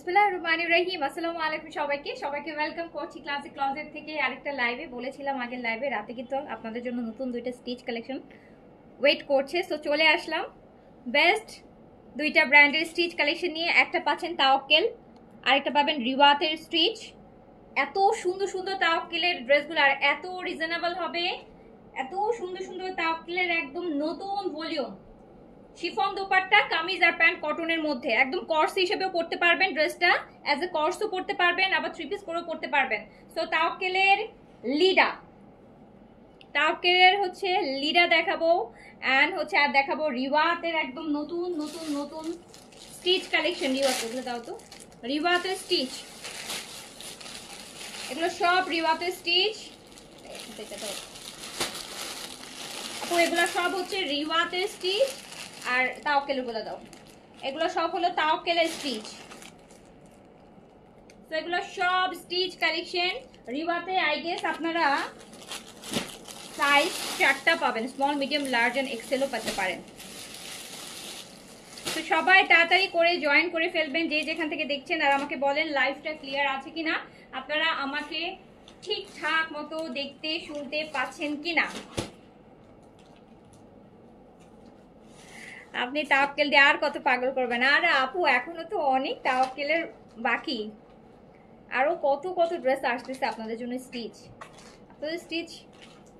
বিসমিল্লাহির রহমানির রহিম। আসসালামু আলাইকুম সবাইকে ওয়েলকাম করছি ক্লাসিক ক্লজেট থেকে আরেকটা লাইভে। বলেছিলাম আগের লাইভে রাতে কিন্তু আপনাদের জন্য নতুন দুইটা স্টিচ কালেকশন ওয়েট করছে, সো চলে আসলাম বেস্ট দুইটা ব্র্যান্ডের স্টিচ কালেকশন নিয়ে। একটা পাচ্ছেন তাওয়াক্কেল, আরেকটা পাবেন রিওয়াতের স্টিচ। এত সুন্দর সুন্দর তাওয়াক্কেলের ড্রেসগুলো আর এত রিজনেবল হবে, এত সুন্দর সুন্দর তাওয়াক্কেলের একদম নতুন ভলিউম শিফন দোপাট্টা, কামিজ আর প্যান্ট কটনের মধ্যে একদম কর্স হিসেবেও পরতে পারবেন ড্রেসটা, অ্যাজ এ কর্সও পরতে পারবেন, আবার থ্রি পিস করেও পরতে পারবেন। সো তাওয়াক্কেলের লিডা দেখাবো, অ্যান্ড হচ্ছে আর দেখাবো রিওয়াতের একদম নতুন নতুন নতুন স্টিচ কালেকশন। রিওয়াতের দাও তো, রিওয়াতের স্টিচ, এগুলো সব রিওয়াতের স্টিচ। এগুলো সব হচ্ছে রিওয়াতের স্টিচ। আর তাওয়াক্কেলের গুলো দাও, এগুলো সব হলো তাওয়াক্কেলের স্টিচ। তো এগুলো সব স্টিচ কালেকশন রিওয়াতে। আই গেস আপনারা সাইজ 4টা পাবেন, স্মল মিডিয়াম লার্জ এন্ড এক্সেলও পেতে পারেন। তো সবাই তাড়াতাড়ি করে জয়েন করে ফেলবেন যে যেখান থেকে দেখছেন, আর আমাকে বলেন লাইভটা ক্লিয়ার আছে কিনা, আপনারা আমাকে ঠিকঠাক মতো দেখতে শুনতে পাচ্ছেন কিনা। আপনি তাওয়াক্কেল দিয়ে আর কত পাগল করবেন। আর আপু এখনো তো অনেক তাওয়াক্কেলের বাকি, আরো কত কত ড্রেস আসতেছে আপনাদের জন্য স্টিচ। আপনাদের স্টিচ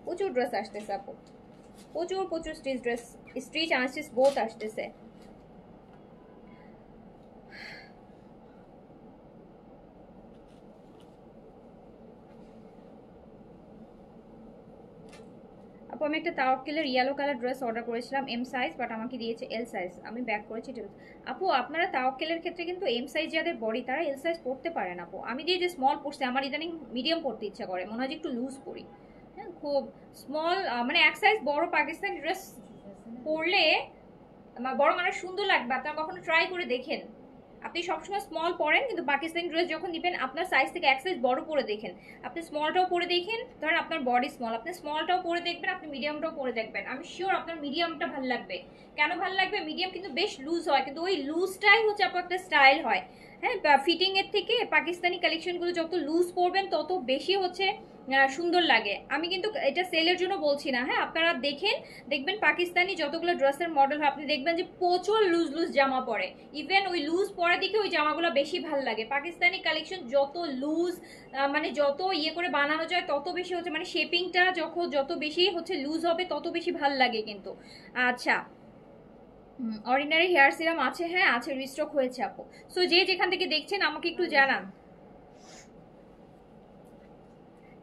প্রচুর ড্রেস আসতেছে আপু, প্রচুর প্রচুর স্টিচ আনস্টিচ বোথ আসতেছে। আপু আমি একটা তাওয়াক্কেলের ইয়েলো কালার ড্রেস অর্ডার করেছিলাম এম সাইজ, বাট আমাকে দিয়েছে এল সাইজ, আমি ব্যাক করেছি। আপু আপনারা তাওয়াক্কেলের ক্ষেত্রে কিন্তু এম সাইজ যাদের বডি তারা এল সাইজ পড়তে পারেন আপু। আমি দিয়ে যে স্মল পড়ছে, আমার ইদানিং মিডিয়াম পড়তে ইচ্ছা করে, মনে হয় যে একটু লুজ পরি। হ্যাঁ, খুব স্মল মানে এক সাইজ বড় পাকিস্তানি ড্রেস পরলে বড় মানে সুন্দর লাগবে। আপনারা কখনো ট্রাই করে দেখেন, আপনি সবসময় স্মল পরেন কিন্তু পাকিস্তানি ড্রেস যখন দিবেন আপনার সাইজ থেকে এক সাইজ বড় পরে দেখেন। আপনি স্মলটাও পরে দেখেন, ধরেন আপনার বডি স্মল, আপনি স্মলটাও পরে দেখবেন, আপনি মিডিয়ামটাও পরে দেখবেন, আমি শিওর আপনার মিডিয়ামটা ভালো লাগবে। কেন ভালো লাগবে? মিডিয়াম কিন্তু বেশ লুজ হয়, কিন্তু ওই লুজটাই হচ্ছে আপনার একটা স্টাইল হয়। হ্যাঁ, ফিটিং এর থেকে পাকিস্তানি কালেকশনগুলো যত লুজ পরবেন তত বেশি হচ্ছে সুন্দর লাগে। আমি কিন্তু এটা সেলের জন্য বলছি না, হ্যাঁ আপনারা দেখবেন পাকিস্তানি যতগুলো ড্রেসের মডেল হয় আপনি দেখবেন যে প্রচুর লুজ লুজ জামা পরে, ইভেন ওই লুজ পরার দিকে ওই জামাগুলো বেশি ভালো লাগে। পাকিস্তানি কালেকশন যত লুজ মানে যত ইয়ে করে বানানো যায় তত বেশি হচ্ছে মানে শেপিংটা যত বেশি হচ্ছে লুজ হবে তত বেশি ভালো লাগে কিন্তু। আচ্ছা, অর্ডিনারি হেয়ার সিরাম আছে? হ্যাঁ আছে, রিস্টক হয়েছে আপু। সো যে যেখান থেকে দেখছেন আমাকে একটু জানান,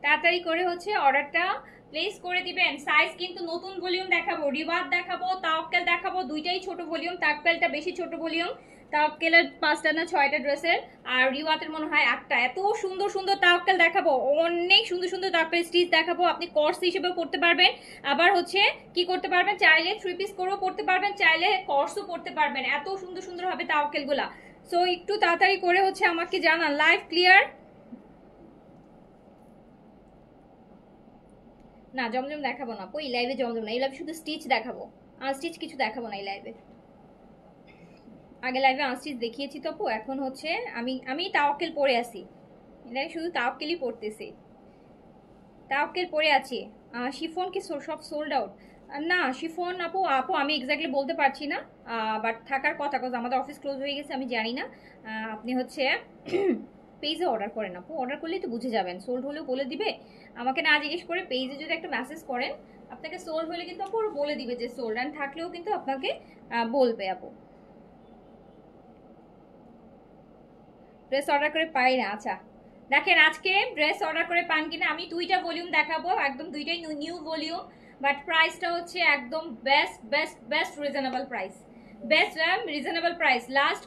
তাড়াতাড়ি করে হচ্ছে অর্ডারটা প্লেস করে দিবেন। সাইজ কিন্তু নতুন ভলিউম দেখাবো, রিওয়াত দেখাবো, তাওয়াক্কেল দেখাবো, দুইটাই ছোট ভলিউম, তাওয়াক্কেলটা বেশি ছোট ভলিউম। তাওয়াক্কেলের 5টা না 6টা ড্রেসের, আর রিওয়াতের মনে হয় 8টা। এত সুন্দর সুন্দর তাওয়াক্কেল দেখাবো, অনেক সুন্দর সুন্দর তাওয়াক্কেল স্টিচ দেখাবো। আপনি কোর্স হিসেবেও পড়তে পারবেন, আবার হচ্ছে কি করতে পারবেন, চাইলে থ্রি পিস করেও পড়তে পারবেন, চাইলে কোর্সও পড়তে পারবেন। এত সুন্দর সুন্দর হবে তাওয়াক্কেলগুলা। সো একটু তাড়াতাড়ি করে হচ্ছে আমাকে জানান। Live clear? না জমজম দেখাবো না আপু, এই লাইভে জমজম না, এই লাইভে শুধু স্টিচ দেখাবো, আনস্টিচ কিছু দেখাবো না এই লাইভে। আগে লাইভে আনস্টিচ দেখিয়েছি তো আপু, এখন হচ্ছে আমি তাওয়াক্কেল পরে আছি, এই শুধু তাওয়াক্কেলই পড়তেছি, তাওয়াক্কেল পরে আছি। শিফন কি সব সোল্ড আউট? না শিফন আপু আমি এক্স্যাক্টলি বলতে পারছি না, বাট থাকার কথা, কজ আমাদের অফিস ক্লোজ হয়ে গেছে, আমি জানি না। আপনি হচ্ছে পেজে অর্ডার করেন আপু, অর্ডার করলেই তো বুঝে যাবেন, সোল্ড হলেও বলে দিবে। আমাকে না জিজ্ঞেস করে পেজে যদি একটা মেসেজ করেন, আপনাকে সোল্ড হলে কিন্তু আপু বলে দিবে যে সোল্ড, অ্যান্ড থাকলেও কিন্তু আপনাকে বলবে আপু। ড্রেস অর্ডার করে পাই না? আচ্ছা দেখেন আজকে ড্রেস অর্ডার করে পান কিনা। আমি দুইটা ভলিউম দেখাবো, একদম দুইটাই নিউ ভলিউম, বাট প্রাইসটা হচ্ছে একদম best best best reasonable price, best reasonable price. Last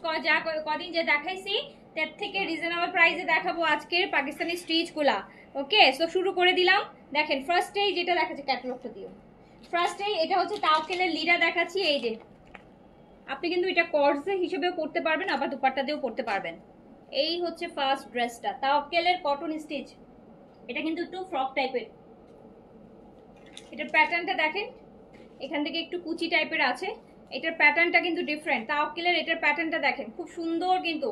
কদিন যে দেখাইছি তার থেকে রিজনেবল প্রাইসে দেখাবো আজকের পাকিস্তানি স্টিচগুলা। ওকে, সো শুরু করে দিলাম। দেখেন ফার্স্টেই যেটা দেখাচ্ছে, ক্যাটালগটা দিও। ফার্স্টেই এটা হচ্ছে তাওয়াক্কেলের লিডা দেখাচ্ছি। এই যে আপনি কিন্তু এটা কর্স হিসেবেও পড়তে পারবেন, আবার দুপাট্টা দিয়েও পড়তে পারবেন। এই হচ্ছে ফার্স্ট ড্রেসটা, তাওয়াক্কেলের কটন স্টিচ। এটা কিন্তু একটু ফ্রক টাইপের, এটার প্যাটার্নটা দেখেন, এখান থেকে একটু কুচি টাইপের আছে, এটার প্যাটার্নটা কিন্তু ডিফারেন্ট। তাওয়াক্কেলের এটার প্যাটার্নটা দেখেন, খুব সুন্দর কিন্তু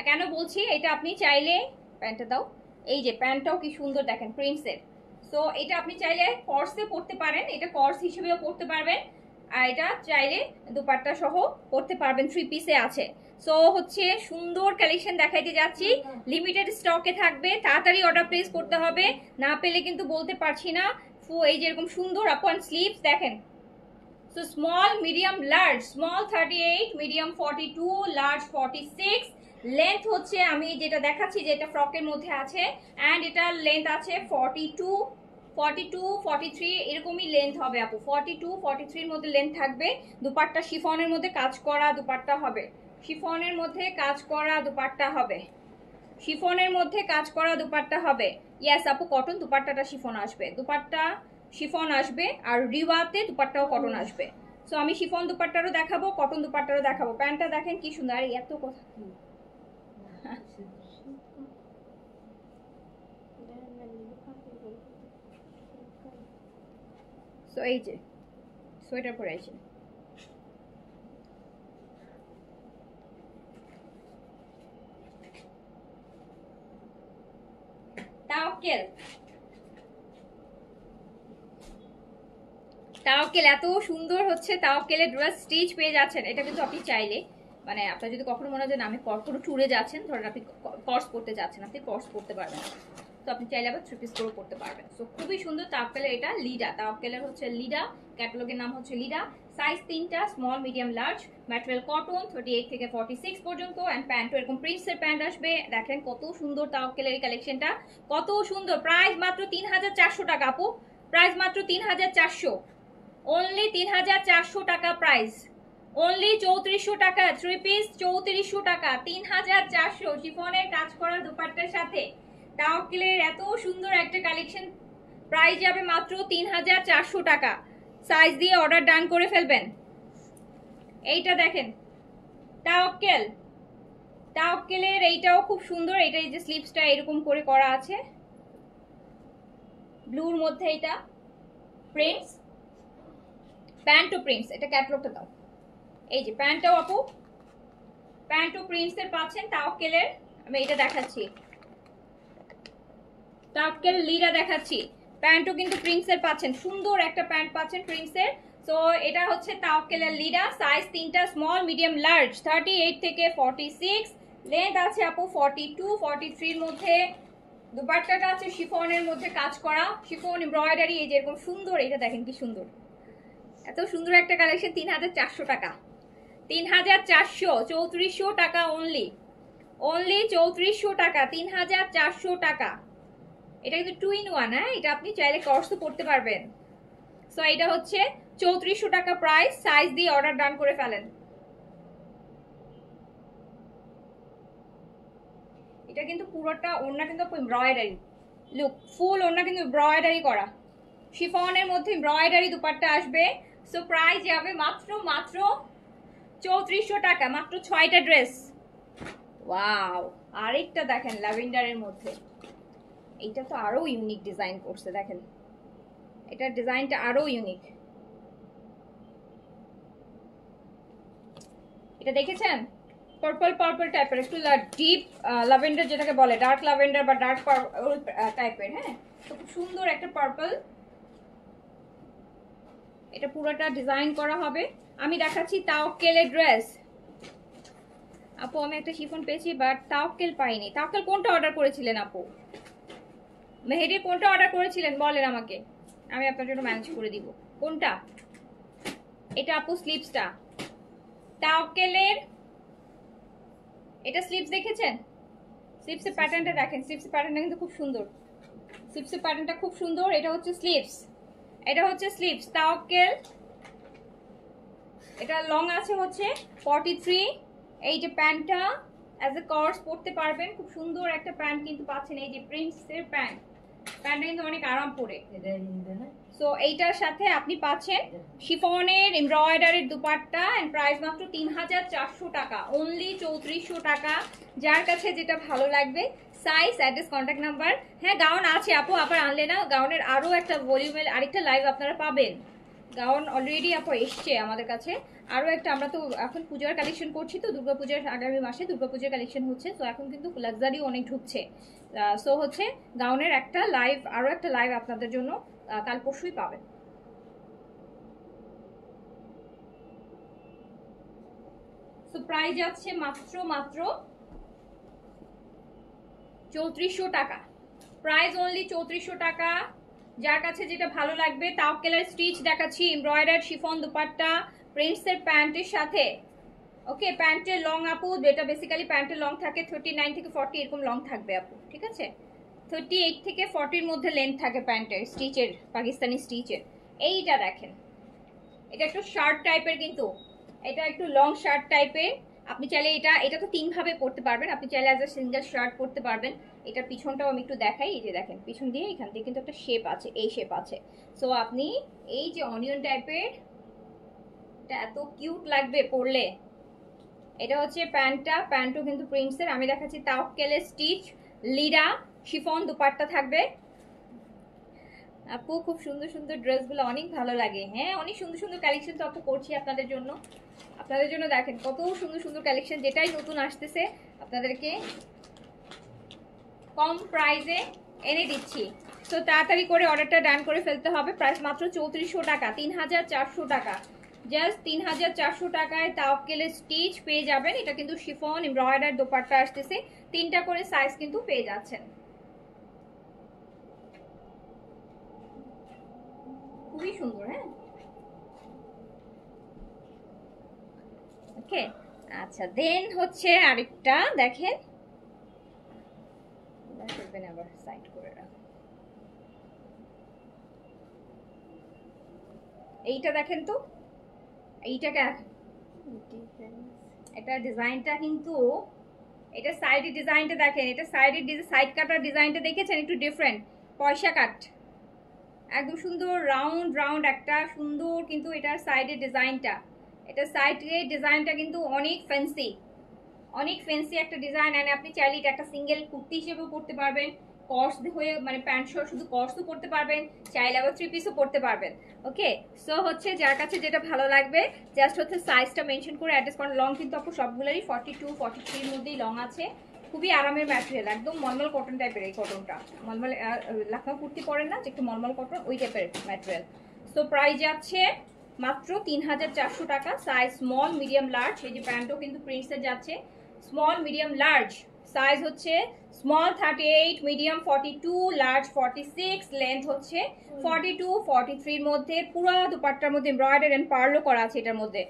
কেন বলছি এটা আপনি চাইলে প্যান্টটা দাও, এই যে প্যান্টটাও কি সুন্দর দেখেন প্রিন্টসের। সো এটা আপনি চাইলে কর্সে পরতে পারেন, এটা কর্স হিসেবেও পরতে পারবেন, আর এটা চাইলে দুপাট্টা সহ পরতে পারবেন, 3 পিসে আছে। সো হচ্ছে সুন্দর কালেকশন দেখাইতে যাচ্ছি, লিমিটেড স্টকে থাকবে, তাড়াতাড়ি অর্ডার প্লেস করতে হবে, না পেলে কিন্তু বলতে পারছি না। এই যে এরকম সুন্দর আপন স্লিভস দেখেন। So small medium large, small 38, medium 42, large 46। Length হচ্ছে আমি যেটা দেখাচ্ছি যেটা ফ্রকের মধ্যে আছে, অ্যান্ড এটার লেন্থ আছে 42, 42, 43 এরকমই লেন্থ হবে আপু, 42, 43 এর মধ্যে লেন্থ থাকবে। দুপাট্টা শিফনের মধ্যে কাজ করা দুপাট্টা হবে, শিফনের মধ্যে কাজ করা দুপাট্টা হবে, শিফনের মধ্যে কাজ করা দুপাট্টা হবে। ইয়েস আপু, কটন দুপাট্টাটা শিফন আসবে, দুপাট্টা শিফন আসবে, আর রিওয়াতে দুপাট্টাও কটন আসবে। সো আমি শিফন দুপাট্টারও দেখাবো, কটন দুপাট্টারও দেখাবো। প্যান্টটা দেখেন কি সুন্দর, আর এত কথা কি সো এই যে সোয়েটার পরে আছে, তাওয়াক্কেল, তাওয়াক্কেল এত সুন্দর হচ্ছে, তাওয়াক্কেলের ড্রেস স্টিচ পেয়ে যাচ্ছেন। এটা কিন্তু আপনি চাইলে মানে আপনার যদি কখনো মনে হয় যে আমি কোনো ট্যুরে যাচ্ছেন, ধরেন আপনি কোর্স করতে যাচ্ছেন, আপনি কোর্স করতে পারবেন, তো আপনি চাইলে আবার 3 পিস করে করতে পারবেন। সো খুবই সুন্দর তাওয়াক্কেলের, এটা লিডা, তাওয়াক্কেলের হচ্ছে লিডা, ক্যাটালগের নাম হচ্ছে লিডা। সাইজ 3টা, small medium large, material cotton 38 থেকে 46 পর্যন্ত, অ্যান্ড প্যান্টও এরকম প্রিন্টসের প্যান্ট আসবে। দেখেন কত সুন্দর তাওয়াক্কেলের এই কালেকশনটা, কত সুন্দর। প্রাইস মাত্র 3400 টাকা আপু, প্রাইস মাত্র 3400, অনলি 3400 টাকা প্রাইস, অনলি 3400 টাকা, 3 পিস 3400 টাকা, 3400 শিফনের কাজ করা দুপাট্টার সাথে তাওয়াক্কেলের এত সুন্দর একটা কালেকশন। প্রাইস যাবে মাত্র 3400 টাকা, সাইজ দিয়ে অর্ডার ডান করে ফেলবেন। এইটা দেখেন তাওয়াক্কেল, তাওয়াক্কেলের এইটাও খুব সুন্দর, এটা এই যে স্লিভসটা এরকম করে করা আছে ব্লুর মধ্যে, এটা প্রিন্টস, প্যান্টও প্রিন্টস, এটা ক্যাটালগটা দাও। এই যে প্যান্টটাও আপু, প্যান্টও প্রিন্টসের পাচ্ছেন তাওয়াক্কেলের। আমি এটা দেখাচ্ছি, তাওয়াক্কেল লিডা দেখাচ্ছি, প্যান্টও কিন্তু প্রিন্টসের পাচ্ছেন, সুন্দর একটা প্যান্ট পাচ্ছেন প্রিন্টসের। সো এটা হচ্ছে তাওয়াক্কেলের লিডা, সাইজ 3টা, স্মল মিডিয়াম লার্জ 38 থেকে 46, লেন্থ আছে আপু 42, 43 এর মধ্যে। দুপাট্টাটা আছে শিফনের মধ্যে কাজ করা, শিফন এমব্রয়ডারি, এই যে এরকম সুন্দর, এটা দেখেন কি সুন্দর, এত সুন্দর একটা কালেকশন। 3400 টাকা, 3400, 3400 টাকা অনলি, অনলি 3400 টাকা, 3400 টাকা। এটা কিন্তু 2 in 1, হ্যাঁ, এটা আপনি চাইলে কর্সও পড়তে পারবেন। সো এটা হচ্ছে 3400 টাকা প্রাইস, সাইজ দিয়ে অর্ডার ডান করে ফেলেন। এটা কিন্তু পুরোটা ওড়না কিন্তু এমব্রয়ডারি, লুক ফুল ওড়না কিন্তু এমব্রয়ডারি করা, শিফনের মধ্যে এমব্রয়ডারি দুপাট্টা আসবে। সো প্রাইস যাবে মাত্র মাত্র 3400 টাকা, মাত্র 6টা ড্রেস। ওয়াও, আরেকটা দেখেন ল্যাভেন্ডারের মধ্যে, এইটা তো আরো ইউনিক ডিজাইন করছে, দেখেন এটার ডিজাইনটা আরো ইউনিক। এটা দেখেছেন পার্পল পার্পল টাইপের, একটু ডিপ ল্যাভেন্ডার যেটাকে বলে, ডার্ক ল্যাভেন্ডার বা ডার্ক পার্পল টাইপের, হ্যাঁ, তো খুব সুন্দর একটা পার্পল। এটা পুরোটা ডিজাইন করা হবে। আমি দেখাচ্ছি তাওয়াক্কেলের ড্রেস। আপু আমি একটা শিফন পেয়েছি বাট তাওয়াক্কেল পাইনি। তাওয়াক্কেল কোনটা অর্ডার করেছিলেন আপু? মেহেদি কোনটা অর্ডার করেছিলেন বলেন আমাকে, আমি আপনার জন্য ম্যানেজ করে দিব। কোনটা? এটা আপু স্লিভসটা তাওয়াক্কেলের, এটা স্লিভস দেখেছেন? স্লিভসের প্যাটার্নটা দেখেন, স্লিভসের প্যাটার্নটা কিন্তু খুব সুন্দর, স্লিভসের প্যাটার্নটা খুব সুন্দর। এটা হচ্ছে স্লিভস, এটা হচ্ছে স্লিভস তাওয়াক্কেল। এটা লং আছে হচ্ছে 43। এই যে প্যান্টটা অ্যাজ এ কর্স পরতে পারবেন, খুব সুন্দর একটা প্যান্ট কিন্তু পাচ্ছেন, এই যে প্রিন্টসের প্যান্ট, প্যান্টটা কিন্তু অনেক আরাম পরে। সো এইটার সাথে আপনি পাচ্ছেন শিফনের এমব্রয়ডারির দুপাট্টা, এন্ড প্রাইস মাত্র 3400 টাকা, অনলি 3400 টাকা। যার কাছে যেটা ভালো লাগবে, সাইজ, অ্যাড্রেস, কন্ট্যাক্ট নাম্বার। হ্যাঁ গাউন আছে আপু, আবার আনলে না, গাউনের আরো একটা ভলিউমের আরেকটা লাইভ আপনারা পাবেন, গাউন অলরেডি আপু এসছে আমাদের কাছে। আরও একটা, আমরা তো এখন পূজার কালেকশন করছি, তো দুর্গাপূজার আগামী মাসে দুর্গাপূজার কালেকশন হচ্ছে, তো এখন কিন্তু লাক্সারিও অনেক ঢুকছে। সো হচ্ছে গাউনের একটা লাইভ, আরও একটা লাইভ আপনাদের জন্য কাল পরশুই পাবেন। সো প্রাইস যাচ্ছে মাত্র 3400 টাকা। প্রাইস অনলি 3400 টাকা। যার কাছে যেটা ভালো লাগবে, তাওকেলের স্টিচ দেখাচ্ছি, এমব্রয়ডারি শিফন দুপাট্টা, প্রিন্টসের প্যান্টের সাথে। ওকে, প্যান্টের লং আপু, যেটা বেসিক্যালি প্যান্টের লং থাকে 39 থেকে 40 এরকম লং থাকবে আপু, ঠিক আছে? 38 থেকে 40-র মধ্যে লেন্থ থাকে প্যান্টের স্টিচের, পাকিস্তানি স্টিচের। এইটা দেখেন, এটা একটু শার্ট টাইপের, কিন্তু এটা একটু লং শার্ট টাইপের। আপনি চাইলে এটা তো 3 ভাবে পরতে পারবেন, আপনি চাইলে অ্যাজ এ সিঙ্গেল শার্ট পরতে পারবেন। এটার পিছনটাও আমি একটু দেখাই, এই যে দেখেন পিছন দিয়ে এখান থেকে কিন্তু একটা শেপ আছে, এই শেপ আছে। সো আপনি এই যে অনিয়ন টাইপের, এটা এত কিউট লাগবে পরলে। এটা হচ্ছে প্যান্টও কিন্তু প্রিন্টসের। আমি দেখাচ্ছি তাওকেলের স্টিচ, লিরা শিফন দুপাট্টা থাকবে। আপু খুব সুন্দর সুন্দর ড্রেসগুলো অনেক ভালো লাগে। হ্যাঁ, অনেক সুন্দর সুন্দর কালেকশন তো আপু করছি আপনাদের জন্য। দেখেন কত সুন্দর সুন্দর কালেকশন, যেটাই নতুন আসতেছে আপনাদেরকে কম প্রাইসে এনে দিচ্ছি। তো তাড়াতাড়ি করে অর্ডারটা ডান করে ফেলতে হবে। প্রাইস মাত্র 3400 টাকা, 3400 টাকা, জাস্ট 3400 টাকায় তাওকেলের স্টিচ পেয়ে যাবেন। এটা কিন্তু শিফন এমব্রয়ডারি দোপাট্টা আসতেছে, 3টা করে সাইজ কিন্তু পেয়ে যাচ্ছেন। খুবই সুন্দর। হ্যাঁ, ওকে, আচ্ছা দেন হচ্ছে আরেকটা দেখেন, আবার সাইড করে রাখ। এইটা দেখেন তো, এইটাকে, এটা ডিজাইনটা কিন্তু, এটা সাইডের ডিজাইনটা দেখেন, এটা সাইড কাটার ডিজাইনটা দেখেছেন, একটু ডিফারেন্ট, পয়সা কাট, একদম সুন্দর রাউন্ড একটা সুন্দর, কিন্তু এটার সাইডের ডিজাইনটা, এটা সাইডের ডিজাইনটা কিন্তু অনেক ফ্যান্সি একটা ডিজাইন। আর আপনি চাইলে এটা একটা সিঙ্গেল কুর্তি হিসেবেও পরতে পারবেন, কর্স হয়ে মানে প্যান্ট সহ শুধু কর্সও পরতে পারবেন, চাইলে আবার 3 পিসও পরতে পারবেন। ওকে, সো হচ্ছে যার কাছে যেটা ভালো লাগবে জাস্ট হচ্ছে সাইজটা মেনশন করে অ্যাড্রেস করেন। লং কিন্তু আপু সবগুলোরই 42 43-র মধ্যেই লং আছে। খুবই আরামের ম্যাটেরিয়াল, একদম মলমল কটন টাইপের। এই কটনটা মলমল, লাখনৌ কুর্তি পরেন না যে একটু মলমল কটন, ওই টাইপের ম্যাটেরিয়াল। সো প্রাইস যাচ্ছে মাত্র 3400 টাকা। সাইজ স্মল মিডিয়াম লার্জ, এই যে প্যান্টও কিন্তু প্রিন্টসের যাচ্ছে, স্মল মিডিয়াম লার্জ। সাইজ হচ্ছে স্মল 38, মিডিয়াম 42, লার্জ 46, লেন্থ হচ্ছে 42 43-র মধ্যে। পুরো দুপাট্টার মধ্যে এমব্রয়ডারি এন্ড পার্লও করা আছে। এটার মধ্যে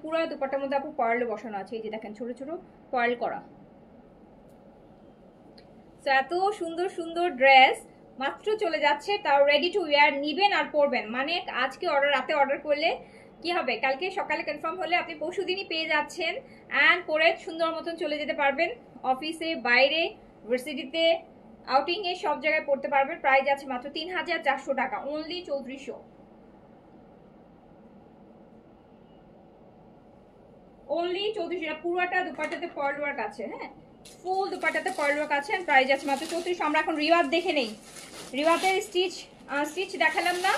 পুরো দুপাট্টার মধ্যে আপু পার্লও বসানো আছে, এই যে দেখেন ছোট ছোট পার্ল করা। তো এত সুন্দর সুন্দর ড্রেস মাত্র চলে যাচ্ছে, তাও রেডি টু ওয়্যার, নিবেন আর পরবেন। মানে আজকে রাতে অর্ডার করলে কি হবে, কালকে সকালে কনফার্ম হলে আপনি পরশু দিনই পেয়ে যাচ্ছেন, অ্যান্ড পরে সুন্দর মতন চলে যেতে পারবেন অফিসে, বাইরে, ভার্সিটিতে, আউটিং এ, সব জায়গায় পড়তে পারবেন। প্রাইস আছে মাত্র 3400 টাকা, অনলি 3400, অনলি 3400। পুরোটা দুপাট্টাতে পার্ল ওয়ার্ক আছে। হ্যাঁ, ফুল দুপাট্টাতে পার্ল ওয়ার্ক আছে, প্রাইস আছে মাত্র 3400। আমরা এখন রিওয়াত দেখে নেই। রিওয়াতের স্টিচ দেখালাম না,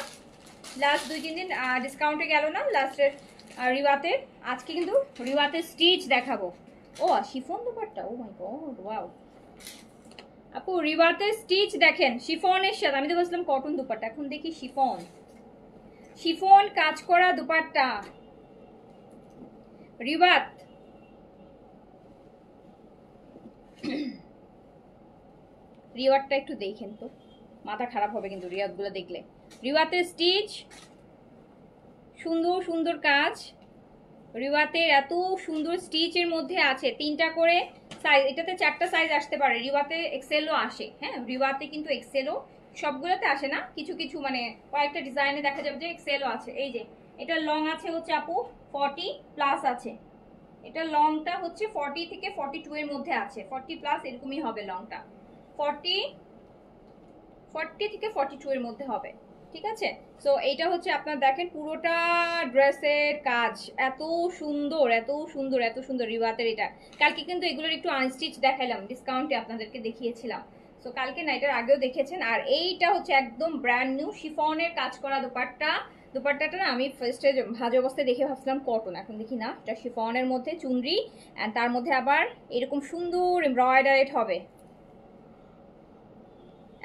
লাস্ট 2-3 দিন ডিসকাউন্টে গেল না লাস্টের রিওয়াতের। আজকে কিন্তু রিওয়াতের স্টিচ দেখাবো। ও শিফন দুপাট্টা, ও মাই গড, ওয়াও আপু, রিওয়াতের স্টিচ দেখেন শিফনের সাথে। আমি তো বলছিলাম কটন দুপাট্টা, এখন দেখি শিফন কাজ করা দুপাট্টা রিওয়াত। রিওয়াতটা একটু দেখেন তো, মাথা খারাপ হবে কিন্তু রিওয়াতগুলো দেখলে। রিওয়াতের স্টিচ, সুন্দর সুন্দর কাজ, রিওয়াতের এত সুন্দর স্টিচের মধ্যে আছে 3টা করে সাইজ। এটাতে 4টা সাইজ আসতে পারে, রিওয়াতে এক্সেলও আসে। হ্যাঁ, রিওয়াতে কিন্তু এক্সেলও, সবগুলোতে আসে না, কিছু কিছু মানে কয়েকটা ডিজাইনে দেখা যাবে যে এক্সেলও আছে। এই যে এটা লং আছে হচ্ছে আপু 40 প্লাস আছে, এটা লংটা হচ্ছে 40 থেকে 42 এর মধ্যে আছে, 40 প্লাস এরকমই হবে লংটা, 40 থেকে 42 এর মধ্যে হবে, ঠিক আছে? সো এইটা হচ্ছে আপনার দেখেন পুরোটা ড্রেসের কাজ এত সুন্দর এত সুন্দর এত সুন্দর। রিওয়াতের এটা কালকে কিন্তু এগুলোর একটু আনস্টিচ দেখাইলাম, ডিসকাউন্টে আপনাদেরকে দেখিয়েছিলাম। সো কালকে না, এটার আগেও দেখেছেন। আর এইটা হচ্ছে একদম ব্র্যান্ড নিউ শিফনের কাজ করা দোপাট্টা, দুপাট্টাটা না আমি ফার্স্টে ভাজ অবস্থায় দেখে ভাবছিলাম কটন, এখন দেখি না এটা শিফনের মধ্যে চুনরি, অ্যান্ড তার মধ্যে আবার এরকম সুন্দর এমব্রয়ডারেড হবে,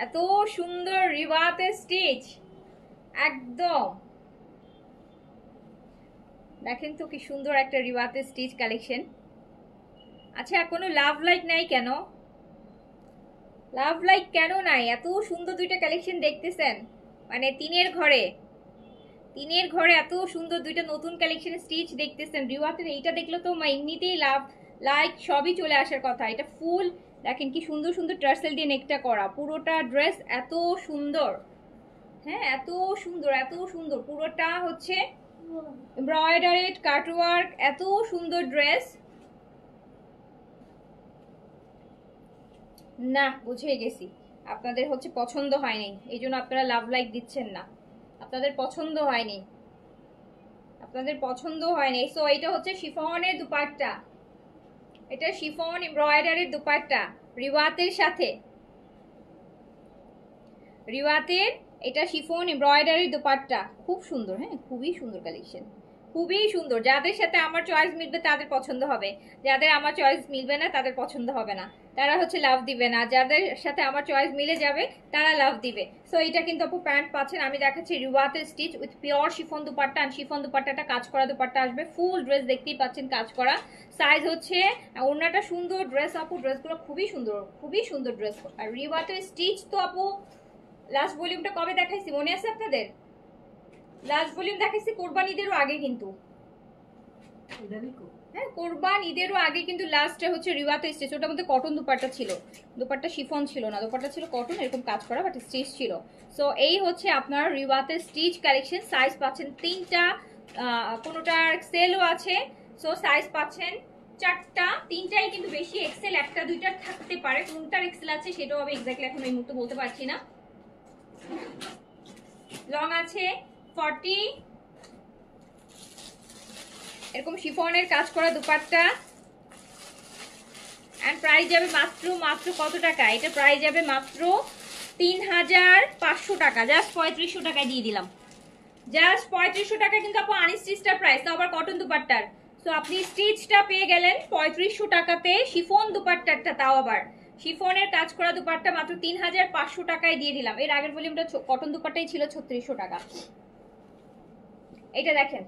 এত সুন্দর রিওয়াতে স্টিচ একদম। দেখেন তো কি সুন্দর একটা রিওয়াতে স্টিচ কালেকশন। আচ্ছা কোনো লাভ লাইক নাই কেন? লাভ লাইক কেন নাই? এত সুন্দর দুইটা কালেকশন দেখতেছেন, মানে তিনের ঘরে এত সুন্দর দুইটা নতুন কালেকশন স্টিচ দেখতেছেন রিওয়াতের। এইটা দেখলে তো এমনিতেই লাভ লাইক সবই চলে আসার কথা। এটা ফুল দেখেন কি সুন্দর সুন্দর টার্সেল দিয়ে নেকটা করা, পুরোটা ড্রেস এত সুন্দর, হ্যাঁ এত সুন্দর এত সুন্দর, পুরোটা হচ্ছে এমব্রয়ডারিড কাটওয়ার্ক, এত সুন্দর ড্রেস। না বুঝে গেছি আপনাদের হচ্ছে পছন্দ হয়নি, এই জন্য আপনারা লাভ লাইক দিচ্ছেন না, আপনাদের পছন্দ হয়নি, আপনাদের পছন্দ হয়নি। সো এটা হচ্ছে শিফনের দুপাট্টা, এটা শিফন এমব্রয়ডারির দুপাট্টা রিওয়াতের সাথে, রিওয়াতের এটা শিফন এমব্রয়ডারির দুপাট্টা, খুব সুন্দর, হ্যাঁ খুবই সুন্দর কালেকশন, খুবই সুন্দর। যাদের সাথে আমার চয়েস মিলবে তাদের পছন্দ হবে, যাদের আমার চয়েস মিলবে না তাদের পছন্দ হবে না, তারা হচ্ছে লাভ দিবে না। যাদের সাথে আমার চয়েস মিলে যাবে তারা লাভ দিবে। সো এটা কিন্তু আপু প্যান্ট পাচ্ছেন, আমি দেখাচ্ছি রিওয়াতের stitch with pure chiffon dupatta, আর শিফন দুপাট্টাটা কাজ করা দুপাট্টা আসবে, ফুল ড্রেস দেখতেই পাচ্ছেন কাজ করা, সাইজ হচ্ছে ওড়নাটা সুন্দর, ড্রেস আপু ড্রেসগুলো খুবই সুন্দর, খুবই সুন্দর ড্রেস। আর রিওয়াতের স্টিচ তো আপু লাস্ট ভলিউমটা কবে দেখাইছি মনে আছে আপনাদের? লাস্ট ভলিউম দেখাইছি কোরবান ঈদেরও আগে, কিন্তু হ্যাঁ কোরবান ঈদেরও আগে কিন্তু লাস্টে হচ্ছে রিওয়াতে স্টিচ, ওটার মধ্যে কটন দুপাট্টা ছিল, দুপাট্টা শিফন ছিল না, দুপাট্টা ছিল কটন এরকম কাজ করা, বাট স্টিচ ছিল। সো এই হচ্ছে আপনার রিওয়াতে স্টিচ কালেকশন। সাইজ পাচ্ছেন তিনটা, কোনোটার এক্সেলও আছে, সো সাইজ পাচ্ছেন চারটা, তিনটাই কিন্তু বেশি এক্সেল, একটা দুইটা থাকতে পারে, কোনটার এক্সেল আছে সেটাও আমি এক্স্যাক্টলি এখন এই মুহূর্তে বলতে পারছি না। লং আছে 40, এরকম শিফনের কাজ করা দুপাট্টা, এন্ড প্রাইস যাবে মাত্র মাত্র কত টাকা? এটা প্রাইস যাবে মাত্র 3500 টাকা, জাস্ট 3500 টাকায় দিয়ে দিলাম, জাস্ট 3500 টাকা। কিন্তু আপু আনস্টিচটা প্রাইস, তো আবার কটন দুপাট্টার, সো আপনি স্টিচটা পেয়ে গেলেন 3500 টাকাতে, শিফন দুপাট্টাটা তাও আবার শিফনের কাজ করা দুপাট্টা মাত্র 3500 টাকায় দিয়ে দিলাম। এর আগের ভলিউমটা কটন দুপাট্টাই ছিল 3600 টাকা। এটা দেখেন,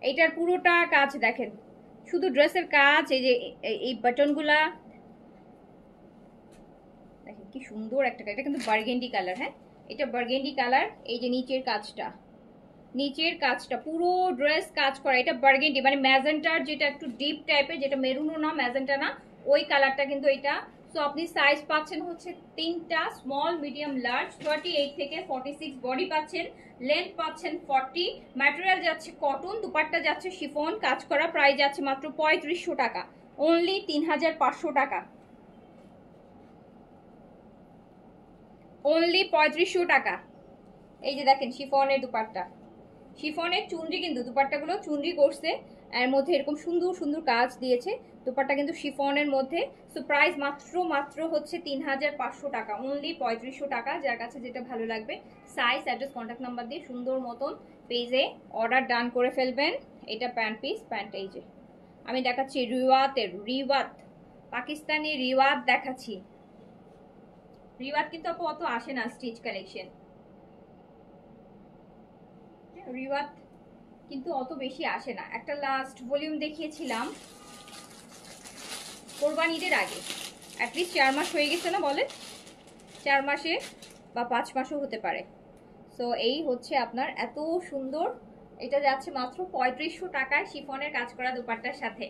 এইটার পুরোটা কাজ দেখেন, শুধু ড্রেসের কাজ, এই যে এই বাটনগুলা দেখেন কি সুন্দর একটা, এটা কিন্তু বার্গেন্ডি কালার, হ্যাঁ এটা বার্গেন্ডি কালার, এই যে নিচের কাজটা, নিচের কাজটা পুরো ড্রেস কাজ করা, এটা বার্গেন্ডি মানে ম্যাজেন্টার যেটা একটু ডিপ টাইপের, যেটা মেরুনও না ম্যাজেন্টা না, ওই কালারটা কিন্তু এটা। সো আপনি সাইজ পাচ্ছেন হচ্ছে তিনটা, স্মল মিডিয়াম লার্জ, 38 থেকে 46 বডি পাচ্ছেন, লেন্থ পাচ্ছেন 40, ম্যাটেরিয়াল যাচ্ছে কটন, দুপাট্টা যাচ্ছে শিফন কাজ করা, প্রাইস যাচ্ছে মাত্র 3500 টাকা, অনলি 3500 টাকা, অনলি 3500 টাকা। এই যে দেখেন শিফনের দুপাট্টা, শিফনের চুনরি, কিন্তু দুপাট্টাগুলো চুনরি করছে, এর মধ্যে এরকম সুন্দর সুন্দর কাজ দিয়েছে, দুপাট্টা কিন্তু শিফনের মধ্যে। সো প্রাইস মাত্র মাত্র হচ্ছে 3500 টাকা, অনলি 3500 টাকা। যার কাছে যেটা ভালো লাগবে সাইজ অ্যাড্রেস কন্ট্যাক্ট নাম্বার দিয়ে সুন্দর মতন পেজে অর্ডার ডান করে ফেলবেন। এটা প্যান্ট পিস, প্যান্ট এই যে আমি দেখাচ্ছি রিওয়াতের, রিওয়াত পাকিস্তানি রিওয়াত দেখাচ্ছি। রিওয়াত কিন্তু আপু অত আসে না স্টিচ কালেকশন, রিওয়াত কিন্তু অত বেশি আসে না। একটা লাস্ট ভলিউম দেখিয়েছিলাম কোরবান ঈদের আগে, অ্যাটলিস্ট 4 মাস হয়ে গেছে না বলেন, 4 মাসে বা 5 মাসও হতে পারে। সো এই হচ্ছে আপনার এত সুন্দর, এটা যাচ্ছে মাত্র 3500 টাকায় শিফনের কাজ করা দুপাট্টার সাথে।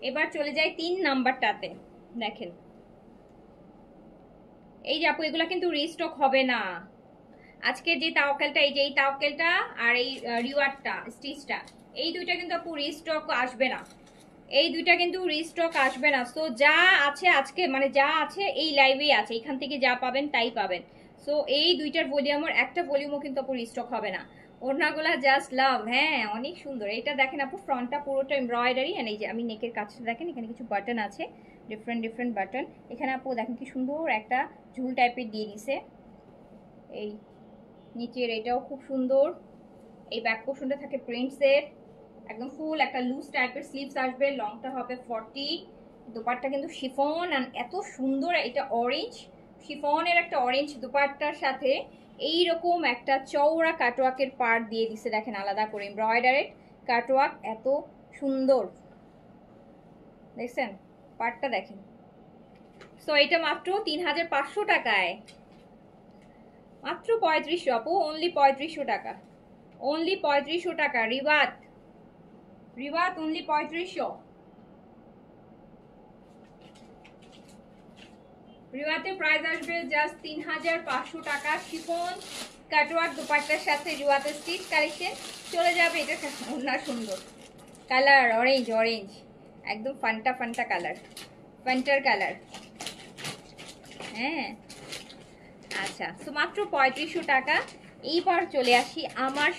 এবার চলে যাই 3 নাম্বারটাতে, দেখেন এই যে আপু এগুলা কিন্তু রিস্টক হবে না, আজকের যে তাওয়াক্কেলটা, এই যে এই তাওয়াক্কেলটা আর এই রিওয়ার্ডটা স্টিচটা, এই দুইটা কিন্তু আপু রিস্টক আসবে না, এই দুইটা কিন্তু রিস্টক আসবে না। সো যা আছে আজকে, মানে যা আছে এই লাইভেই আছে, এখান থেকে যা পাবেন তাই পাবেন। সো এই দুইটার ভলিউমের একটা ভলিউমও কিন্তু আপু রিস্টক হবে না। ওড়নাগুলা জাস্ট লাভ, হ্যাঁ অনেক সুন্দর। এটা দেখেন আপু ফ্রন্টটা পুরোটা এমব্রয়ডারি, এন্ড এই যে আমি নেকের কাজটা দেখেন, এখানে কিছু বাটন আছে, ডিফারেন্ট ডিফারেন্ট বাটন। এখানে আপু দেখেন কি সুন্দর একটা ঝুল টাইপের দিয়ে দিছে, এই নিচের এটাও খুব সুন্দর, এই ব্যাক পোর্শনটা থাকে প্রিন্টসের, একদম ফুল একটা লুজ টাইপের স্লিভস আসবে, লংটা হবে 40। দোপাট্টা কিন্তু শিফন, আর এত সুন্দর, এটা অরেঞ্জ শিফনের একটা অরেঞ্জ দোপাট্টার সাথে এইরকম একটা চওড়া কাটওয়ার্কের পার্ট দিয়ে দিছে, দেখেন আলাদা করে এমব্রয়ডারেড কাটওয়ার্ক, এত সুন্দর দেখছেন পার্টটা দেখেন। সো এটা মাত্র 3500 টাকায়, মাত্র 3500 আপু, অনলি 3500 টাকা, অনলি 3500 টাকা। রিবাত রিবাত অনলি 3500। রিওয়াতের প্রাইস আসবে জাস্ট 3500 টাকা। শিফন কাটওয়ার্ক দুপাট্টার সাথে রিওয়াতের স্টিচ কালেকশন চলে যাবে। এটা ওনার সুন্দর কালার, অরেঞ্জ অরেঞ্জ একদম ফান্টা ফান্টা কালার, ফান্টার কালার। হ্যাঁ আচ্ছা, তো মাত্র 3500 টাকা। এইবার চলে আসি আমার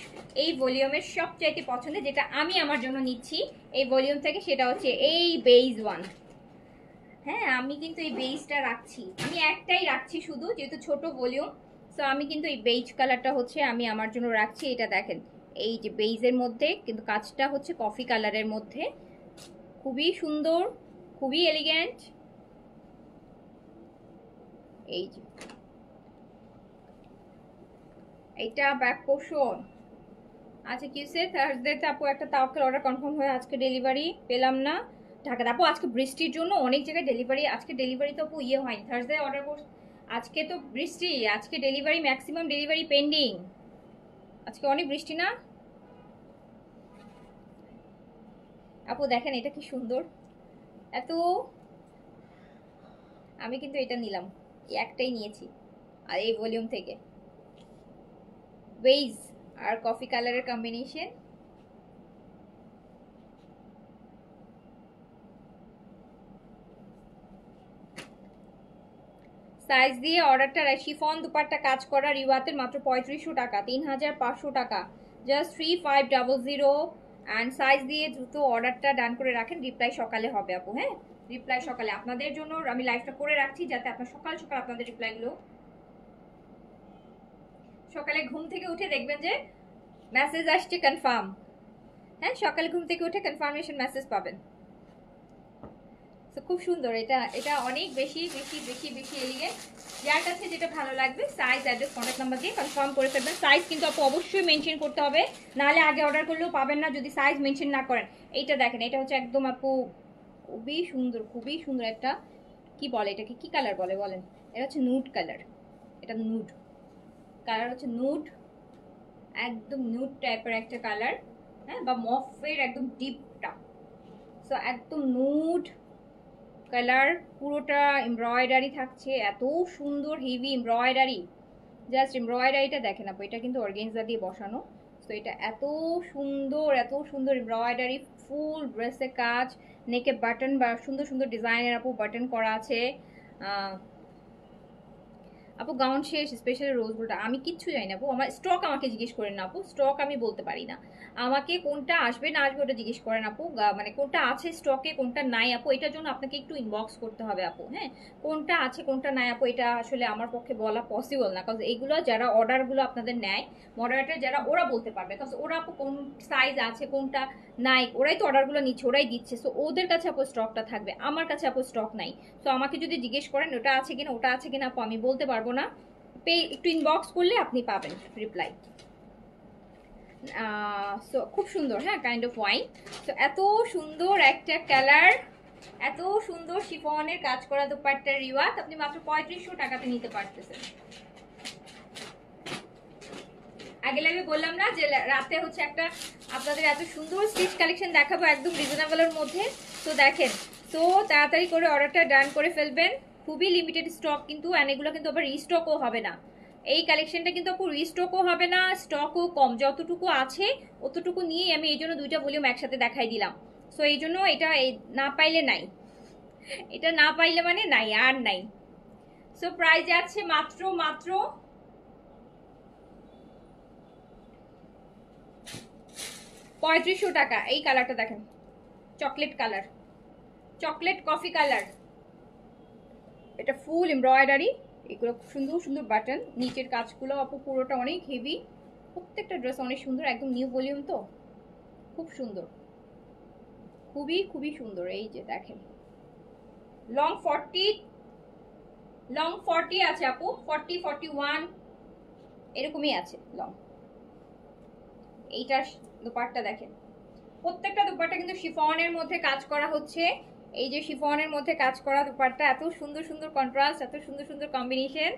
এই ভলিউমের সবচাইতে পছন্দের, যেটা আমি আমার জন্য নিচ্ছি এই ভলিউম থেকে, সেটা হচ্ছে এই বেজ ওয়ান। হ্যাঁ আমি কিন্তু এই বেজটা রাখছি, আমি একটাই রাখছি শুধু, যেহেতু ছোট ভলিউম। সো আমি কিন্তু এই বেজ কালারটা হচ্ছে আমি আমার জন্য রাখছি। এটা দেখেন এই যে বেজের মধ্যে, কিন্তু কাজটা হচ্ছে কফি কালারের মধ্যে, খুবই সুন্দর, খুবই এলিগেন্ট। এই যে এইটা ব্যাক পোর্শন। আচ্ছা কিউসে থার্সডেতে আপু একটা তাওয়াক্কেল অর্ডার কনফার্ম হয়ে আজকে ডেলিভারি পেলাম না ঢাকাতে। আপু আজকে বৃষ্টির জন্য অনেক জায়গায় ডেলিভারি, আজকে ডেলিভারি তো আপু ইয়ে হয়নি, থার্সডে অর্ডার করছি, আজকে তো বৃষ্টি, আজকে ডেলিভারি ম্যাক্সিমাম ডেলিভারি পেন্ডিং, আজকে অনেক বৃষ্টি না আপু। দেখেন এটা কি সুন্দর, এত, আমি কিন্তু এটা নিলাম, একটাই নিয়েছি, আর এই ভলিউম থেকে বেজ আর কফি কালারের কম্বিনেশন। সাইজ দিয়ে অর্ডারটা, শিফন দুপাট্টা কাজ করা রিওয়াতের মাত্র 3500 টাকা, 3500 টাকা, জাস্ট 3500। অ্যান্ড সাইজ দিয়ে দ্রুত অর্ডারটা ডান করে রাখেন, রিপ্লাই সকালে হবে আপু। হ্যাঁ রিপ্লাই সকালে, আপনাদের জন্য আমি লাইভটা করে রাখছি যাতে আপনার সকাল সকাল আপনাদের রিপ্লাইগুলো, সকালে ঘুম থেকে উঠে দেখবেন যে মেসেজ আসছে কনফার্ম। হ্যাঁ সকালে ঘুম থেকে উঠে কনফার্মেশন মেসেজ পাবেন। তো খুব সুন্দর, এটা এটা অনেক বেশি বেশি বেশি বেশি এলিগেন্ট। যার কাছে যেটা ভালো লাগবে সাইজ অ্যাড্রেস কন্ট্যাক্ট নাম্বার দিয়ে কনফার্ম করে ফেলবেন। সাইজ কিন্তু আপু অবশ্যই মেনশন করতে হবে, নাহলে আগে অর্ডার করলেও পাবেন না যদি সাইজ মেনশন না করেন। এইটা দেখেন, এটা হচ্ছে একদম আপু খুবই সুন্দর, খুবই সুন্দর একটা, কি বলে এটাকে, কি কালার বলে বলেন, এটা হচ্ছে নুড কালার, এটা নুড কালার হচ্ছে নুড, একদম নুড টাইপের একটা কালার। হ্যাঁ বা মফের একদম ডিপটা, সো একদম নুড কালার, পুরোটা এমব্রয়ডারি থাকছে, এত সুন্দর হেভি এমব্রয়ডারি, জাস্ট এমব্রয়ডারিটা দেখেন আপু, এটা কিন্তু অর্গানজা দিয়ে বসানো। তো এটা এত সুন্দর, এত সুন্দর এমব্রয়ডারি, ফুল ড্রেসে কাজ, নেকে বাটন বা সুন্দর সুন্দর ডিজাইনের আপু বাটন করা আছে। আপু গাউন শেষ, স্পেশালি রোজ গোল্ডটা আমি কিচ্ছু জানি না আপু, আমার স্টক আমাকে জিজ্ঞেস করেন না আপু, স্টক আমি বলতে পারি না, আমাকে কোনটা আসবে না আসবে ওটা জিজ্ঞেস করেন আপু, মানে কোনটা আছে স্টকে কোনটা নাই আপু, এটার জন্য আপনাকে একটু ইনবক্স করতে হবে আপু। হ্যাঁ কোনটা আছে কোনটা নাই আপু, এটা আসলে আমার পক্ষে বলা পসিবল না, কারণ এইগুলো যারা অর্ডারগুলো আপনাদের নেয় মডারেটর যারা, ওরা বলতে পারবে, কারণ ওরা আপু কোন সাইজ আছে কোনটা নাই, ওরাই তো অর্ডারগুলো নিচ্ছে, ওরাই দিচ্ছে, সো ওদের কাছে আপু স্টকটা থাকবে, আমার কাছে আপু স্টক নাই। তো আমাকে যদি জিজ্ঞেস করেন ওটা আছে কিনা ওটা আছে কিনা আপু, আমি বলতে পারবো না, একটু ইনবক্স করলে আপনি পাবেন রিপ্লাই। সো খুব সুন্দর, হ্যাঁ কাইন্ড অফ ওয়াইন। তো এত সুন্দর একটা কালার, এত সুন্দর শিফনের কাজ করা দোপাট্টার রিওয়াত আপনি মাত্র 3500 টাকাতে নিতে পারতেছেন। আগে লাইভে বললাম না যে রাতে হচ্ছে একটা আপনাদের এত সুন্দর স্টিচ কালেকশন দেখাবো একদম রিজনেবলের মধ্যে। তো দেখেন, তো তাড়াতাড়ি করে অর্ডারটা ডান করে ফেলবেন, খুবই লিমিটেড স্টক কিন্তু, অ্যান্ড এগুলো কিন্তু আবার রিস্টকও হবে না, এই কালেকশনটা কিন্তু আপু রিস্টকও হবে না, স্টকও কম, যতটুকু আছে অতটুকু নিয়েই আমি এই জন্য দুইটা ভলিউম একসাথে দেখাই দিলাম। সো এই জন্য এটা না পাইলে নাই, এটা না পাইলে মানে নাই আর নাই। সো প্রাইস যাচ্ছে মাত্র মাত্র 3500 টাকা। এই কালারটা দেখেন, chocolate colour, chocolate coffee colour, এটা ফুল এমব্রয়ডারি, এগুলো খুব সুন্দর সুন্দর বাটন, নিচের কাজগুলো আপু পুরোটা অনেক হেভি, প্রত্যেকটা ড্রেস অনেক সুন্দর, একদম নিউ ভলিউম তো, খুব সুন্দর, খুবই খুবই সুন্দর। এই যে দেখেন লং 40, লং 40 আছে আপু, 40 41 এরকমই আছে লং। এইটার দোপাট্টা দেখেন, প্রত্যেকটা দোপাট্টা কিন্তু শিফনের মধ্যে কাজ করা হচ্ছে। এই যে শিফনের মধ্যে কাজ করা দোপাট্টা, এত সুন্দর সুন্দর কন্ট্রাস্ট, এত সুন্দর সুন্দর কম্বিনেশন।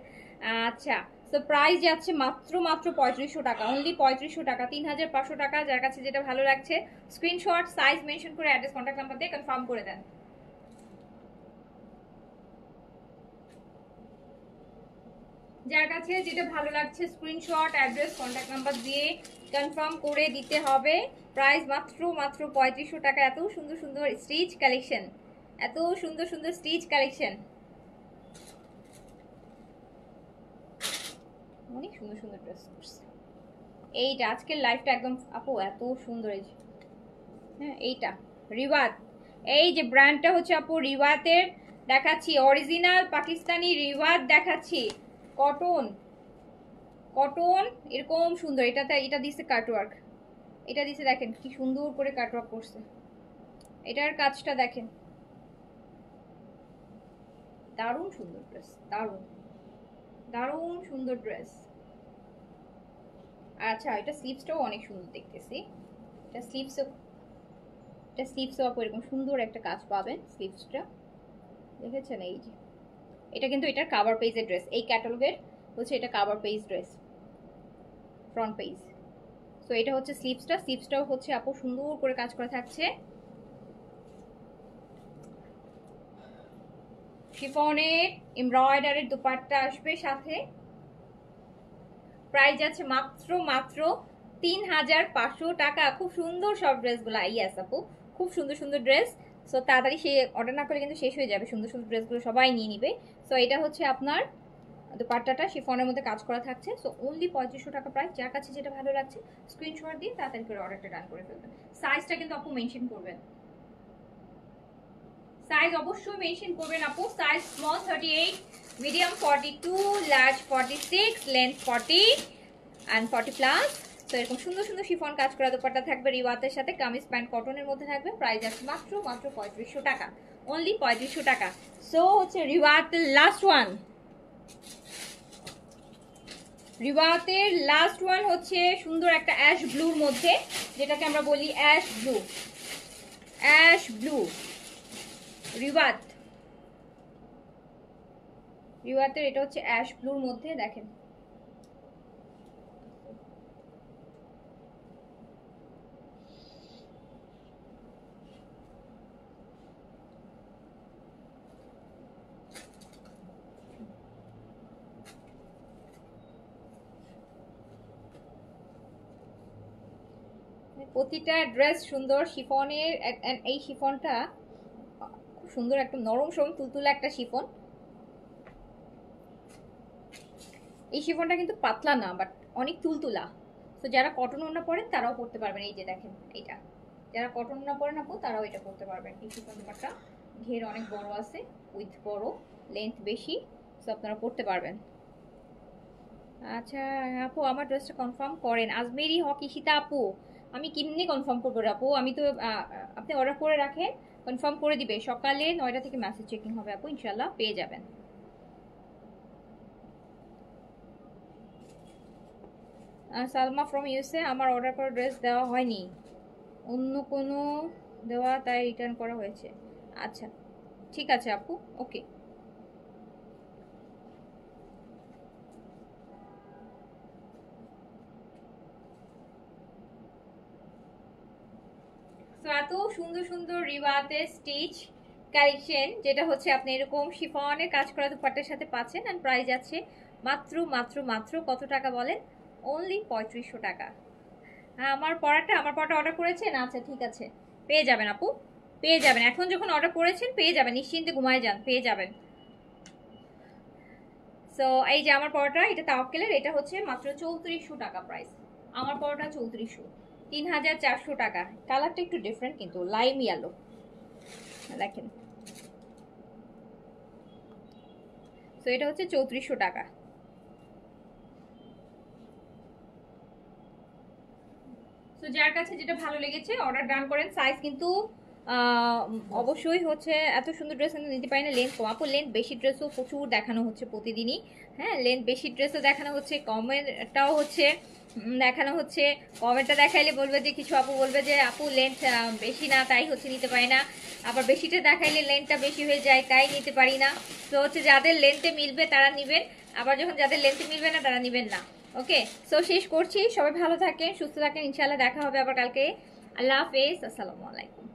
আচ্ছা, তো প্রাইস যাচ্ছে মাত্র মাত্র 3500 টাকা, অনলি 3500 টাকা, 3500 টাকা। যার কাছে যেটা ভালো লাগছে স্ক্রিনশট, সাইজ মেনশন করে অ্যাড্রেস, কন্ট্যাক্ট নাম্বার দিয়ে কনফার্ম করে দেন। যার কাছে যেটা ভালো লাগছে স্ক্রিনশট, অ্যাড্রেস, কন্ট্যাক্ট নাম্বার দিয়ে কনফার্ম করে দিতে হবে। প্রাইস মাত্র মাত্র 3500 টাকা। এত সুন্দর সুন্দর স্টিচ কালেকশন, এত সুন্দর সুন্দর স্টিচ কালেকশন, অনেক সুন্দর সুন্দর ড্রেস। এইটা আজকের লাইফটা একদম আপু এত সুন্দর। এই হ্যাঁ এইটা রিওয়াত, এই যে ব্র্যান্ডটা হচ্ছে আপু রিওয়াতের, দেখাচ্ছি অরিজিনাল পাকিস্তানি রিওয়াত দেখাচ্ছি, কটন, কটন এরকম সুন্দর। এটাতে এটা দিছে কাটওয়ার্ক, এটা দিছে দেখেন কি সুন্দর করে কাটওয়ার্ক করছে, এটার কাজটা দেখেন, দারুণ সুন্দর ড্রেস, দারুণ দারুণ সুন্দর ড্রেস। আচ্ছা এটা স্লিভসটাও অনেক সুন্দর দেখতেছি, এটা স্লিভসও, এটা স্লিভসও আপু এরকম সুন্দর একটা কাজ পাবেন স্লিভসটা, দেখেছেন? এই যে এটা কিন্তু এটার কাভার পেজের ড্রেস, এই ক্যাটালগের হচ্ছে এটা cover page dress, front page. So এটা হচ্ছে স্লিভসটা, স্লিভসটাও হচ্ছে আপু সুন্দর করে কাজ করা থাকছে। শিফনের এমব্রয়ডারির দুপাট্টা আসবে সাথে। প্রাইস আছে মাত্র মাত্র 3500 টাকা। খুব সুন্দর সব ড্রেসগুলো, ইয়াস আপু খুব সুন্দর সুন্দর ড্রেস। সো তাড়াতাড়ি সে অর্ডার না করলে কিন্তু শেষ হয়ে যাবে, সুন্দর সুন্দর ড্রেসগুলো সবাই নিয়ে নিবে। সো এটা হচ্ছে আপনার দুপাট্টাটা শিফনের মধ্যে কাজ করা থাকছে। সো অনলি 3500 টাকা প্রাইস। যার কাছে যেটা ভালো লাগছে স্ক্রিনশট দিয়ে তাড়াতাড়ি করে অর্ডারটা ডান করে ফেলবেন। সাইজটা কিন্তু আপু মেনশন করবেন, সাইজ অবশ্যই মেনশন করবেন আপু। Size small 38, medium 42, large 46, length 40 and 40 plus. তো এরকম সুন্দর সুন্দর শিফন কাজ করা দোপাট্টা থাকবে রিওয়াতের সাথে, কামিজ প্যান্ট কটনের মধ্যে থাকবে। প্রাইস আছে মাত্র মাত্র 3500 টাকা, অনলি 3500 টাকা। সো হচ্ছে রিওয়াতের লাস্ট ওয়ান, রিওয়াতের লাস্ট ওয়ান হচ্ছে সুন্দর একটা অ্যাশ ব্লুর মধ্যে, যেটাকে আমরা বলি অ্যাশ ব্লু, অ্যাশ ব্লু রিওয়াত, রিওয়াতের এটা হচ্ছে অ্যাশ ব্লুর মধ্যে দেখেন। প্রতিটা ড্রেস সুন্দর শিফনের, এই শিফনটা খুব সুন্দর, একটা নরম সরম তুলতুলে একটা শিফন। এই শিফনটা কিন্তু পাতলা না, বাট অনেক তুলতুলা। তো যারা কটন ওড়না পরেন তারাও পরতে পারবেন। এই যে দেখেন এইটা, যারা কটন ওড়না পরেন আপু তারাও এটা পরতে পারবেন। এই শিফন ব্যাপারটা ঘের অনেক বড় আছে, উইথ বড়, লেন্থ বেশি, তো আপনারা পরতে পারবেন। আচ্ছা আপু আমার ড্রেসটা কনফার্ম করেন। আজমেরি হক ঈশিতা আপু, আমি কেমনি কনফার্ম করবো আপু? আমি তো আপনি অর্ডার করে রাখেন, কনফার্ম করে দিবে। সকালে 9টা থেকে মেসেজ চেকিং হবে আপু, ইনশাল্লাহ পেয়ে যাবেন। সালমা ফ্রম ইউএসএ, আমার অর্ডার করা ড্রেস দেওয়া হয়নি, অন্য কোনো দেওয়া, তাই রিটার্ন করা হয়েছে। আচ্ছা ঠিক আছে আপু, ওকে। তো এত সুন্দর সুন্দর রিওয়াতে স্টিচ কালেকশন, যেটা হচ্ছে আপনি এরকম শিফনের কাজ করা দুপাট্টার সাথে পাচ্ছেন। অ্যান্ড প্রাইস আছে মাত্র মাত্র মাত্র কত টাকা বলেন? অনলি 3500 টাকা। হ্যাঁ আমার পড়াটা অর্ডার করেছেন? আচ্ছা ঠিক আছে, পেয়ে যাবেন আপু, পেয়ে যাবেন। এখন যখন অর্ডার করেছেন পেয়ে যাবেন, নিশ্চিন্তে ঘুমায় যান, পেয়ে যাবেন। সো এই যে আমার পরোটা, এটা তাওয়াক্কেলের, এটা হচ্ছে মাত্র 3400 টাকা প্রাইস। আমার পরোটা 3400, 3400 টাকা। কালারটা একটু ডিফারেন্ট কিন্তু লাইম ইয়েলো দেখেন। তো এটা হচ্ছে 3400 টাকা। তো যার কাছে যেটা ভালো লেগেছে অর্ডার ডান করেন। সাইজ কিন্তু অবশ্যই হচ্ছে এত সুন্দর ড্রেস কিন্তু নিতে পারি না, লেন্থ কম। আপু লেন্থ বেশি ড্রেসও প্রচুর দেখানো হচ্ছে প্রতিদিনই। হ্যাঁ, লেন্থ বেশি ড্রেসও দেখানো হচ্ছে, কমেরটাও হচ্ছে দেখানো হচ্ছে। কমেরটা দেখাইলে বলবে যে কিছু আপু বলবে যে আপু লেন্থ বেশি না তাই হচ্ছে নিতে পারি না, আবার বেশিটা দেখাইলে লেন্থটা বেশি হয়ে যায় তাই নিতে পারি না। তো হচ্ছে যাদের লেন্থে মিলবে তারা নেবেন, আবার যখন যাদের লেন্থে মিলবে না তারা নেবেন না। ওকে, সো শেষ করছি। সবাই ভালো থাকেন, সুস্থ থাকেন, ইনশাআল্লাহ দেখা হবে আবার কালকে। আল্লাহ হাফেজ, আসসালামু আলাইকুম।